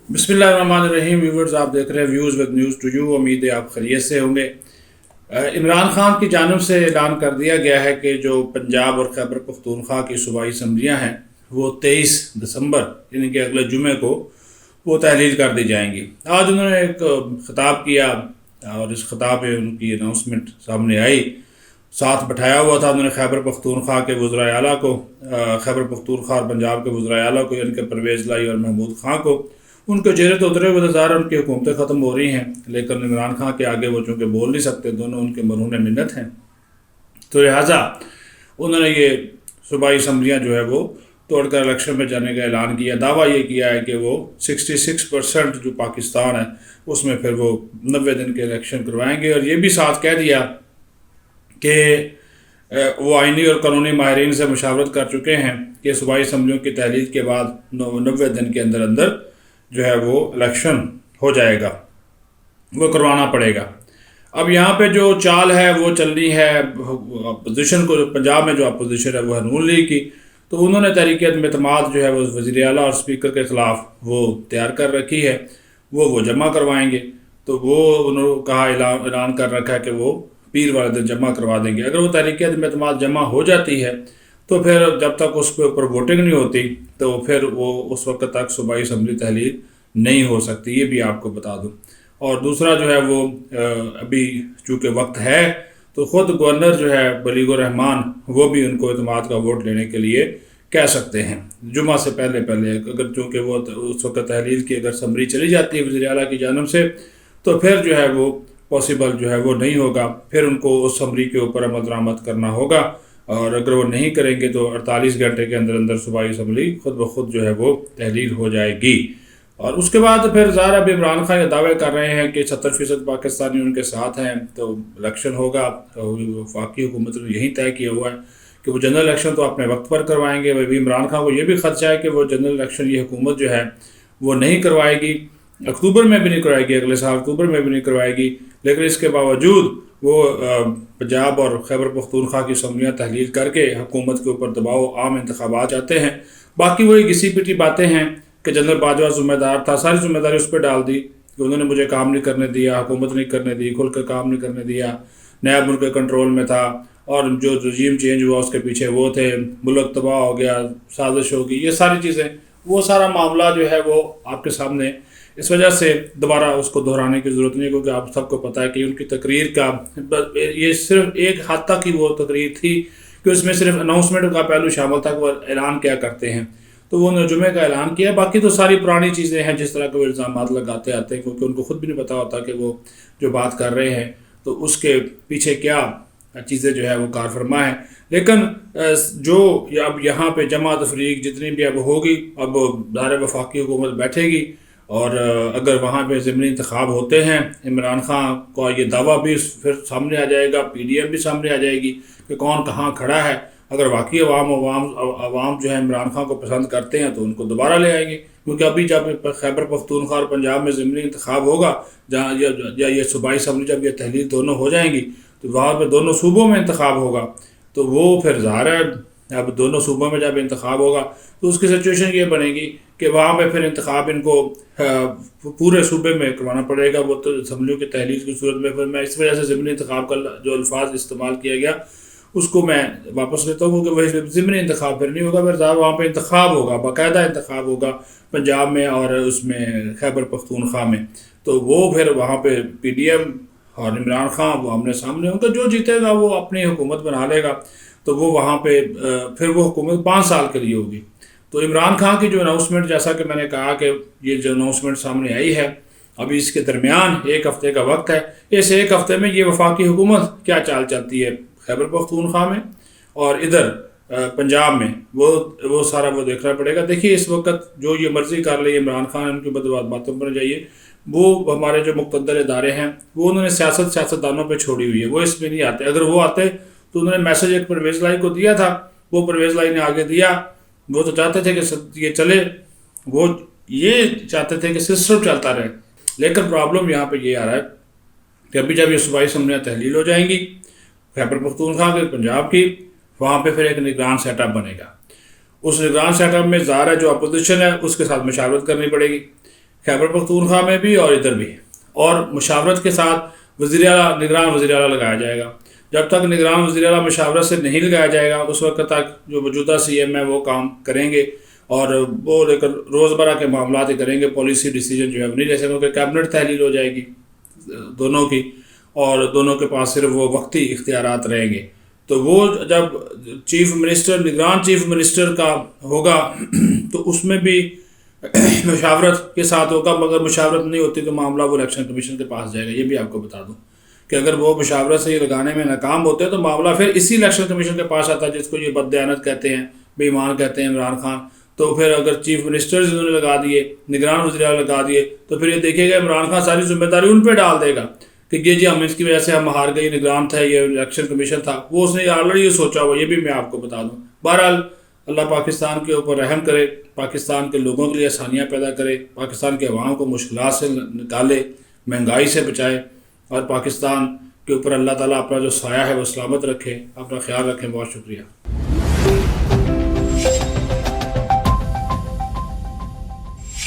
बिस्मिल्लाहिर्रहमानिर्रहीम। व्यूवर्स, आप देख रहे हैं views with news to you. उम्मीद है आप खैरियत से होंगे। इमरान खान की जानिब से ऐलान कर दिया गया है कि जो पंजाब और खैबर पख्तूनख्वा की सूबाई असम्बलियाँ हैं वो 23 दिसंबर यानी कि अगले जुमे को वो तहलील कर दी जाएंगी। आज उन्होंने एक ख़िताब किया और इस ख़िताब में उनकी अनाउंसमेंट सामने आई। साथ बैठाया हुआ था उन्होंने खैबर पख्तूनख्वा के वज़राए आला को, खैबर पख्तूनख्वा और पंजाब के वज़राए आला को, यानी कि परवेज़ लाई और महमूद खां को। उनके चेहरे तो उतरे हुए नज़ार, उनकी हुकूमतें ख़त्म हो रही हैं, लेकिन इमरान खां के आगे वो चूँकि बोल नहीं सकते, दोनों उनके मरहून मिन्नत हैं, तो लिहाजा उन्होंने ये सूबाई असम्बलियाँ जो है वो तोड़कर इलेक्शन में जाने का ऐलान किया। दावा ये किया है कि वो 66% जो पाकिस्तान है उसमें फिर वो 90 दिन के इलेक्शन करवाएंगे। और ये भी साथ कह दिया कि वो आइनी और कानूनी माहिरीन से मशावरत कर चुके हैं कि सूबाई असम्बलियों की तहलील के बाद 90 दिन के अंदर अंदर जो है वो इलेक्शन हो जाएगा, वो करवाना पड़ेगा। अब यहाँ पे जो चाल है वो चल रही है अपोजिशन को, पंजाब में जो अपोजिशन है वो है नून लीग की, तो उन्होंने तहरीक एतमाद जो है वो वज़ीर आला और स्पीकर के ख़िलाफ़ वो तैयार कर रखी है, वो जमा करवाएंगे। तो वो उन्होंने कहा, ऐलान कर रखा है कि वो पीर वाले दिन जमा करवा देंगे। अगर वो तहरीक एतमाद जमा हो जाती है तो फिर जब तक उसके ऊपर वोटिंग नहीं होती तो फिर वो उस वक्त तक सूबाई असम्बली तहलील नहीं हो सकती, ये भी आपको बता दूं। और दूसरा जो है वो अभी चूँकि वक्त है तो ख़ुद गवर्नर जो है बलीगुर रहमान वो भी उनको एतमाद का वोट लेने के लिए कह सकते हैं जुमा से पहले पहले। अगर चूँकि वो उस वक्त तहलील की अगर समरी चली जाती है वज़ीर आला की जानिब से तो फिर जो है वो पॉसिबल जो है वो नहीं होगा, फिर उनको उस समरी के ऊपर अमल दरामद करना होगा। और अगर वो नहीं करेंगे तो 48 घंटे के अंदर अंदर सूबाई असम्बली खुद ब खुद जो है वो तहलील हो जाएगी। और उसके बाद फिर ज़ाहिर अभी इमरान खान ये दावे कर रहे हैं कि 70% पाकिस्तानी उनके साथ हैं तो इलेक्शन होगा। वफाकी हुकूमत ने यही तय किया हुआ है कि वो जनरल इलेक्शन तो अपने वक्त पर करवाएंगे। वही इमरान खान को ये भी खदशा है कि वो जनरल इलेक्शन ये हुकूमत जो है वो नहीं करवाएगी, अक्टूबर में भी नहीं करवाएगी, अगले साल अक्टूबर में भी नहीं करवाएगी। लेकिन इसके बावजूद वो पंजाब और खैबर पख्तूनख्वा की असम्बलियाँ तहलील करके हुकूमत के ऊपर दबाव आम इंतखाबात चाहते हैं। बाकी वही घिसी पिटी बातें हैं कि जनरल बाजवा ज़िम्मेदार था, सारी जिम्मेदारी उस पर डाल दी कि उन्होंने मुझे काम नहीं करने दिया, हुकूमत नहीं करने दी, खुल कर काम नहीं करने दिया, नया मुल्क के कंट्रोल में था और जो रजीम चेंज हुआ उसके पीछे वो थे, मुल्क तबाह हो गया, साजिश होगी, ये सारी चीज़ें, वो सारा मामला जो है वो आपके सामने। इस वजह से दोबारा उसको दोहराने की ज़रूरत नहीं, क्योंकि आप सबको पता है कि उनकी तकरीर का ये सिर्फ एक हद तक ही वो तकरीर थी कि उसमें सिर्फ अनाउंसमेंट का पहलू शामिल था कि वो ऐलान क्या करते हैं, तो वो जुमे का ऐलान किया। बाकी तो सारी पुरानी चीज़ें हैं जिस तरह के वो इल्ज़ाम लगाते आते हैं, क्योंकि उनको खुद भी नहीं पता होता कि वो जो बात कर रहे हैं तो उसके पीछे क्या चीज़ें जो है वो कार फरमा है। लेकिन जो अब यहाँ पे जमा तफरीक जितनी भी अब होगी, अब दायरे वफाकी हुकूमत बैठेगी और अगर वहाँ पे ज़िमनी इंतखाब होते हैं इमरान खान का ये दावा भी फिर सामने आ जाएगा, PDF भी सामने आ जाएगी कि कौन कहाँ खड़ा है। अगर वाकई अवाम जो है इमरान खान को पसंद करते हैं तो उनको दोबारा ले आएंगे, क्योंकि अभी जब खैबर पख्तूनख्वा और पंजाब में ज़िमनी इंतखाब होगा, जहाँ या ये सूबाई असम्बली जब ये तहलील दोनों हो जाएंगी तो वहाँ पर दोनों सूबों में इंतखाब होगा, तो वो फिर ज़ाहिर है अब दोनों सूबों में जब इंतखाब होगा तो उसकी सिचुएशन ये बनेगी कि वहाँ पे फिर इंतखाब इनको पूरे सूबे में करवाना पड़ेगा। वो तो असम्बलियों की तहलील की सूरत में फिर मैं इस वजह से ज़िमनी इंतखाब का जो अल्फाज इस्तेमाल किया गया उसको मैं वापस लेता हूँ, क्योंकि वही ज़िमनी इंतखाब फिर नहीं होगा, फिर वहाँ पे इंतखाब होगा, बाकायदा इंतखाब होगा पंजाब में और उसमें खैबर पख्तूनख्वा में। तो वो फिर वहाँ पे PDM और इमरान खान वो आमने सामने होंगे, जो जीतेगा वो अपनी हुकूमत बना लेगा। तो वो वहाँ पे फिर वो हुकूमत 5 साल के लिए होगी। तो इमरान खान की जो अनाउंसमेंट, जैसा कि मैंने कहा कि ये जो अनाउंसमेंट सामने आई है, अभी इसके दरमियान 1 हफ़्ते का वक्त है। इस 1 हफ़्ते में ये वफाकी हुकूमत क्या चाल चलती है खैबर पख्तूनख्वा में और इधर पंजाब में, वो सारा वो देखना पड़ेगा। देखिए इस वक्त जो ये मर्ज़ी कर ले इमरान खान, उनकी बातों पर जाइए, वो हमारे जो मुक़द्दर इदारे हैं वो उन्होंने सियासतदानों पर छोड़ी हुई है, वो इसमें नहीं आते। अगर वो आते तो उन्होंने मैसेज एक परवेज़ लाई को दिया था, वो परवेज़ लाई ने आगे दिया। वो तो चाहते थे कि ये चले, वो ये चाहते थे कि सिस्टम चलता रहे। लेकिन प्रॉब्लम यहाँ पे ये आ रहा है कि अभी जब ये सूबाई असम्बलियाँ तहलील हो जाएंगी खैबर पख्तूनख्वा की, पंजाब की, वहाँ पे फिर एक निगरान सेटअप बनेगा। उस निगरान सेटअप में ज़ाहिर है जो अपोजिशन है उसके साथ मशावरत करनी पड़ेगी। خیبر پختونخوا میں بھی اور ادھر بھی، اور مشاورت کے ساتھ وزیر اعلیٰ، نگران وزیر اعلیٰ لگایا جائے گا۔ جب تک نگران وزیر اعلیٰ مشاورت سے نہیں لگایا جائے گا اس وقت تک جو موجودہ سی ایم ہے وہ کام کریں گے، اور وہ لیکن روزمرہ کے معاملات ہی کریں گے، پالیسی ڈیسیجن جو ہے وہ نہیں لے سکیں، کیونکہ کیبنٹ تحلیل ہو جائے گی دونوں کی، اور دونوں کے پاس صرف وہ وقتی اختیارات رہیں گے۔ تو وہ جب چیف منسٹر، نگران چیف منسٹر کا ہوگا تو اس میں بھی مشاورت کے ساتھ ہوگا، مگر مشاورت نہیں ہوتی تو معاملہ وہ الیکشن کمیشن کے پاس جائے گا۔ یہ بھی آپ کو بتا دوں کہ اگر وہ مشاورت سے یہ لگانے میں ناکام ہوتے ہیں تو معاملہ پھر اسی الیکشن کمیشن کے پاس آتا ہے، جس کو یہ بددیانت کہتے ہیں، بے ایمان کہتے ہیں عمران خان۔ تو پھر اگر چیف منسٹرز انہوں نے لگا دیے، نگران وزیر اعلیٰ لگا دیے، تو پھر یہ دیکھے گا عمران خان ساری ذمہ داری ان پہ ڈال دے گا کہ یہ جی ہم اس کی وجہ سے ہم ہار گئے، نگران تھا، یہ الیکشن کمیشن تھا، وہ اس نے آلریڈی یہ سوچا ہوا، یہ بھی میں آپ کو بتا دوں۔ بہرحال اللہ پاکستان کے اوپر رحم کرے، پاکستان کے لوگوں کے لیے آسانیاں پیدا کرے، پاکستان کے عوام کو مشکلات سے نکالے، مہنگائی سے بچائے، اور پاکستان کے اوپر اللہ تعالیٰ اپنا جو سایہ ہے وہ سلامت رکھے۔ اپنا خیال رکھیں، بہت شکریہ۔